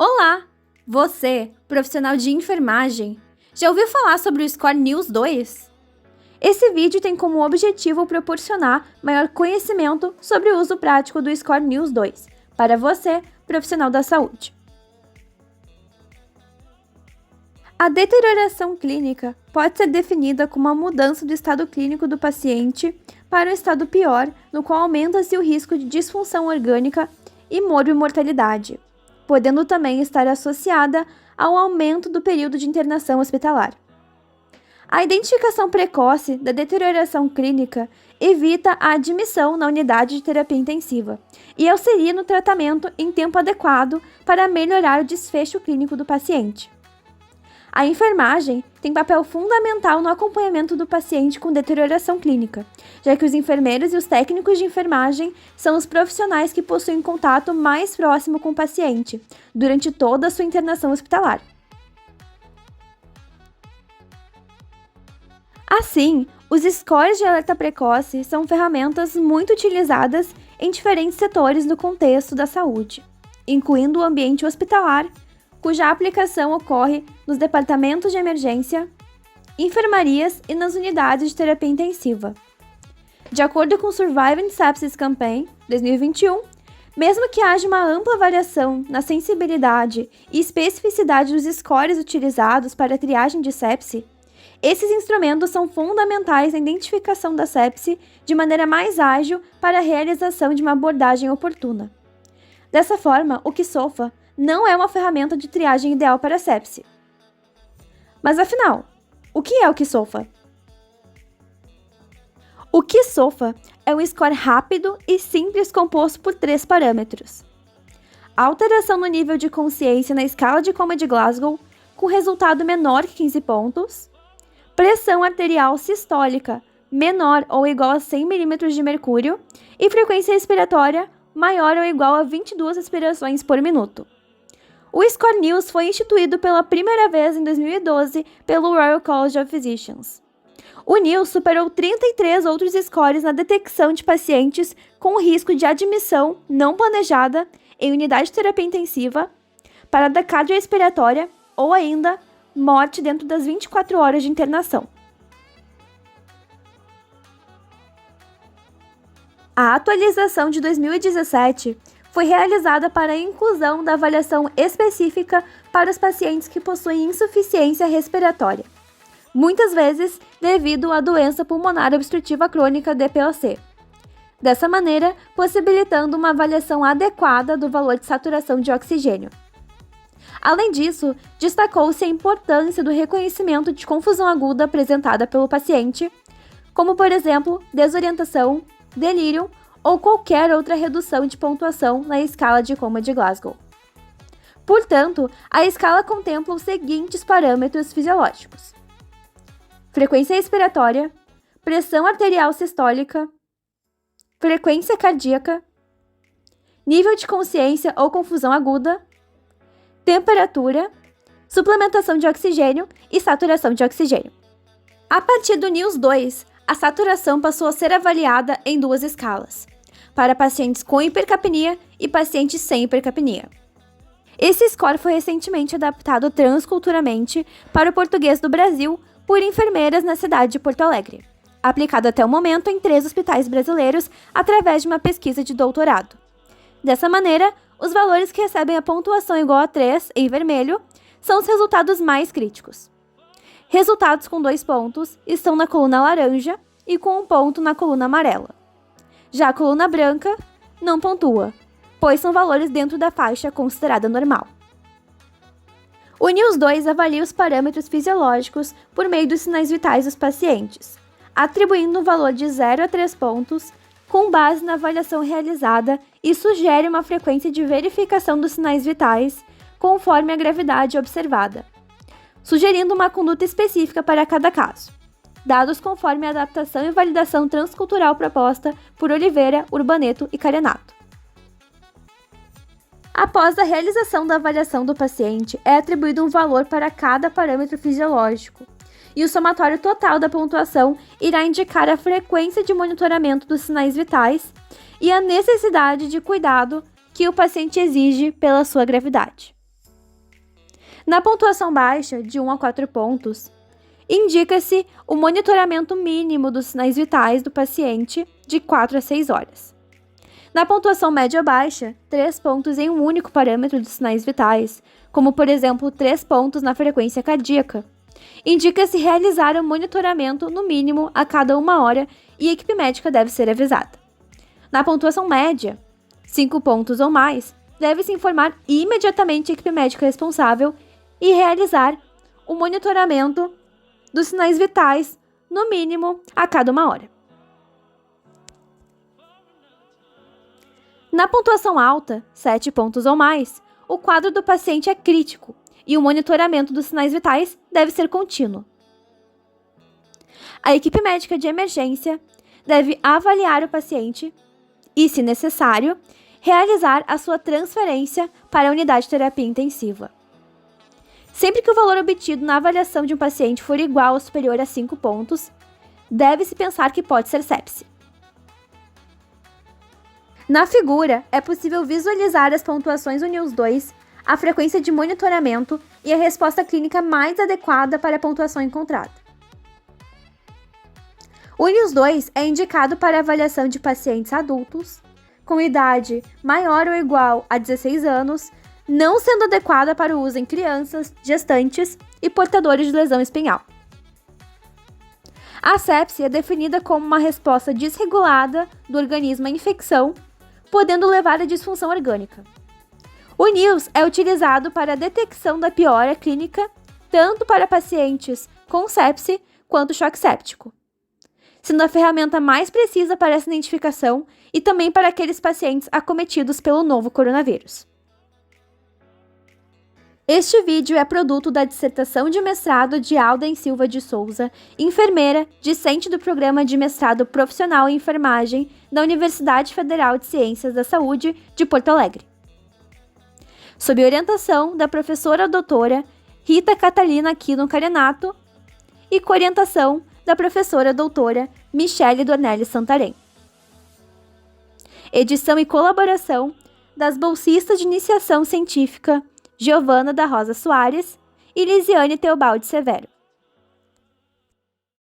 Olá! Você, profissional de enfermagem, já ouviu falar sobre o Score News 2? Esse vídeo tem como objetivo proporcionar maior conhecimento sobre o uso prático do Score News 2 para você, profissional da saúde. A deterioração clínica pode ser definida como a mudança do estado clínico do paciente para um estado pior, no qual aumenta-se o risco de disfunção orgânica e morbimortalidade, podendo também estar associada ao aumento do período de internação hospitalar. A identificação precoce da deterioração clínica evita a admissão na unidade de terapia intensiva e auxilia no tratamento em tempo adequado para melhorar o desfecho clínico do paciente. A enfermagem tem papel fundamental no acompanhamento do paciente com deterioração clínica, já que os enfermeiros e os técnicos de enfermagem são os profissionais que possuem contato mais próximo com o paciente durante toda a sua internação hospitalar. Assim, os scores de alerta precoce são ferramentas muito utilizadas em diferentes setores do contexto da saúde, incluindo o ambiente hospitalar, cuja aplicação ocorre nos departamentos de emergência, enfermarias e nas unidades de terapia intensiva. De acordo com o Surviving Sepsis Campaign 2021, mesmo que haja uma ampla variação na sensibilidade e especificidade dos scores utilizados para a triagem de sepse, esses instrumentos são fundamentais na identificação da sepse de maneira mais ágil para a realização de uma abordagem oportuna. Dessa forma, o QSOFA não é uma ferramenta de triagem ideal para a sepse. Mas afinal, o que é o QSOFA? O QSOFA é um score rápido e simples composto por 3 parâmetros. A alteração no nível de consciência na escala de coma de Glasgow, com resultado menor que 15 pontos, pressão arterial sistólica menor ou igual a 100 mm de mercúrio e frequência respiratória maior ou igual a 22 respirações por minuto. O Score News foi instituído pela primeira vez em 2012 pelo Royal College of Physicians. O News superou 33 outros scores na detecção de pacientes com risco de admissão não planejada em unidade de terapia intensiva, parada cardiorrespiratória ou ainda morte dentro das 24 horas de internação. A atualização de 2017 foi realizada para a inclusão da avaliação específica para os pacientes que possuem insuficiência respiratória, muitas vezes devido à doença pulmonar obstrutiva crônica DPOC. Dessa maneira, possibilitando uma avaliação adequada do valor de saturação de oxigênio. Além disso, destacou-se a importância do reconhecimento de confusão aguda apresentada pelo paciente, como por exemplo, desorientação, delírio ou qualquer outra redução de pontuação na escala de coma de Glasgow. Portanto, a escala contempla os seguintes parâmetros fisiológicos: frequência respiratória, pressão arterial sistólica, frequência cardíaca, nível de consciência ou confusão aguda, temperatura, suplementação de oxigênio e saturação de oxigênio. A partir do News 2, a saturação passou a ser avaliada em 2 escalas, para pacientes com hipercapnia e pacientes sem hipercapnia. Esse score foi recentemente adaptado transculturalmente para o português do Brasil por enfermeiras na cidade de Porto Alegre, aplicado até o momento em 3 hospitais brasileiros através de uma pesquisa de doutorado. Dessa maneira, os valores que recebem a pontuação igual a 3, em vermelho, são os resultados mais críticos. Resultados com 2 pontos estão na coluna laranja e com 1 ponto na coluna amarela. Já a coluna branca não pontua, pois são valores dentro da faixa considerada normal. O News 2 avalia os parâmetros fisiológicos por meio dos sinais vitais dos pacientes, atribuindo um valor de 0 a 3 pontos com base na avaliação realizada e sugere uma frequência de verificação dos sinais vitais conforme a gravidade observada, sugerindo uma conduta específica para cada caso, dados conforme a adaptação e validação transcultural proposta por Oliveira, Urbaneto e Carenato. Após a realização da avaliação do paciente, é atribuído um valor para cada parâmetro fisiológico, e o somatório total da pontuação irá indicar a frequência de monitoramento dos sinais vitais e a necessidade de cuidado que o paciente exige pela sua gravidade. Na pontuação baixa, de 1 a 4 pontos, indica-se o monitoramento mínimo dos sinais vitais do paciente de 4 a 6 horas. Na pontuação média baixa, 3 pontos em um único parâmetro dos sinais vitais, como por exemplo 3 pontos na frequência cardíaca, indica-se realizar o monitoramento no mínimo a cada 1 hora e a equipe médica deve ser avisada. Na pontuação média, 5 pontos ou mais, deve-se informar imediatamente a equipe médica responsável e realizar o monitoramento dos sinais vitais, no mínimo, a cada 1 hora. Na pontuação alta, 7 pontos ou mais, o quadro do paciente é crítico e o monitoramento dos sinais vitais deve ser contínuo. A equipe médica de emergência deve avaliar o paciente e, se necessário, realizar a sua transferência para a unidade de terapia intensiva. Sempre que o valor obtido na avaliação de um paciente for igual ou superior a 5 pontos, deve-se pensar que pode ser sepse. Na figura, é possível visualizar as pontuações UNILS 2, a frequência de monitoramento e a resposta clínica mais adequada para a pontuação encontrada. O UNILS 2 é indicado para avaliação de pacientes adultos, com idade maior ou igual a 16 anos, não sendo adequada para o uso em crianças, gestantes e portadores de lesão espinhal. A sepse é definida como uma resposta desregulada do organismo à infecção, podendo levar à disfunção orgânica. O NILS é utilizado para a detecção da piora clínica, tanto para pacientes com sepse quanto choque séptico, sendo a ferramenta mais precisa para essa identificação e também para aqueles pacientes acometidos pelo novo coronavírus. Este vídeo é produto da dissertação de mestrado de Alden Silva de Souza, enfermeira, discente do Programa de Mestrado Profissional em Enfermagem da Universidade Federal de Ciências da Saúde de Porto Alegre. Sob orientação da professora doutora Rita Catalina Aquino Carenato e com orientação da professora doutora Michele Dornelles Santarém. Edição e colaboração das bolsistas de iniciação científica Giovana da Rosa Soares e Lisiane Teobaldi Severo.